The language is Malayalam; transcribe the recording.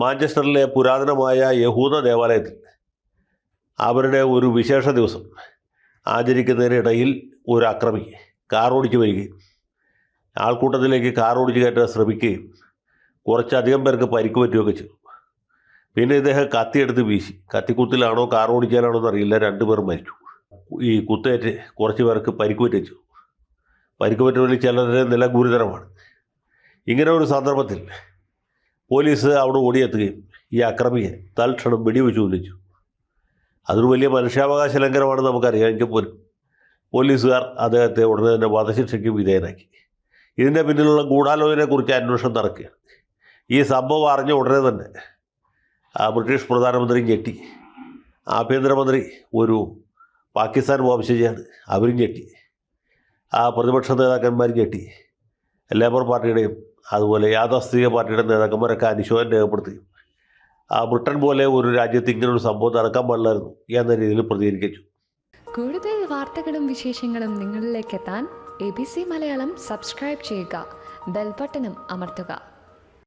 മാഞ്ചസ്റ്ററിലെ പുരാതനമായ യഹൂദ ദേവാലയത്തിൽ അവരുടെ ഒരു വിശേഷ ദിവസം ആചരിക്കുന്നതിനിടയിൽ ഒരു അക്രമി കാർ ഓടിച്ച് വരികയും ആൾക്കൂട്ടത്തിലേക്ക് കാർ ഓടിച്ച് കയറ്റാൻ ശ്രമിക്കുകയും കുറച്ചധികം പേർക്ക് പരിക്ക് പറ്റുകയൊക്കെ ചെയ്തു. പിന്നെ ഇദ്ദേഹം കത്തിയെടുത്ത് വീശി. കത്തിക്കുത്തിലാണോ കാർ ഓടിച്ചാലാണോ എന്നറിയില്ല, 2 പേർ മരിച്ചു. ഈ കുത്തേറ്റ് കുറച്ച് പേർക്ക് പരിക്ക് പറ്റിച്ചു. പരിക്ക് പറ്റുന്നതിൽ ചിലരുടെ നില ഗുരുതരമാണ്. ഇങ്ങനെ ഒരു സന്ദർഭത്തിൽ പോലീസ് അവിടെ ഓടിയെത്തുകയും ഈ അക്രമിയെ തൽക്ഷണം വെടിവെച്ച് കൊല്ലിച്ചു. അതൊരു വലിയ മനുഷ്യാവകാശ ലംഘനമാണെന്ന് നമുക്കറിയാമെങ്കിൽ പോലും പോലീസുകാർ അദ്ദേഹത്തെ ഉടനെ തന്നെ വധശിക്ഷയ്ക്ക് വിധേയനാക്കി. ഇതിൻ്റെ പിന്നിലുള്ള ഗൂഢാലോചനയെക്കുറിച്ച് അന്വേഷണം നടക്കുകയാണ്. ഈ സംഭവം അറിഞ്ഞ ഉടനെ തന്നെ ബ്രിട്ടീഷ് പ്രധാനമന്ത്രി ഞെട്ടി. ആഭ്യന്തരമന്ത്രി ഒരു പാകിസ്ഥാൻ വംശജയാണ്, അവരും ഞെട്ടി. പ്രതിപക്ഷ നേതാക്കന്മാരും ഞെട്ടി. ലേബർ പാർട്ടിയുടെയും അതുപോലെ യാഥാസ്ഥിതിക പാർട്ടിയുടെ നേതാക്കന്മാരൊക്കെ അനുശോചനം രേഖപ്പെടുത്തുകയും ബ്രിട്ടൻ പോലെ ഒരു രാജ്യത്ത് ഇങ്ങനൊരു സംഭവം നടക്കാൻ പാടില്ലായിരുന്നു എന്ന രീതിയിൽ പ്രതികരിച്ചു. കൂടുതൽ വാർത്തകളും വിശേഷങ്ങളും നിങ്ങളിലേക്ക് എത്താൻ ABC മലയാളം സബ്സ്ക്രൈബ് ചെയ്യുക, ബെൽ ബട്ടണും അമർത്തുക.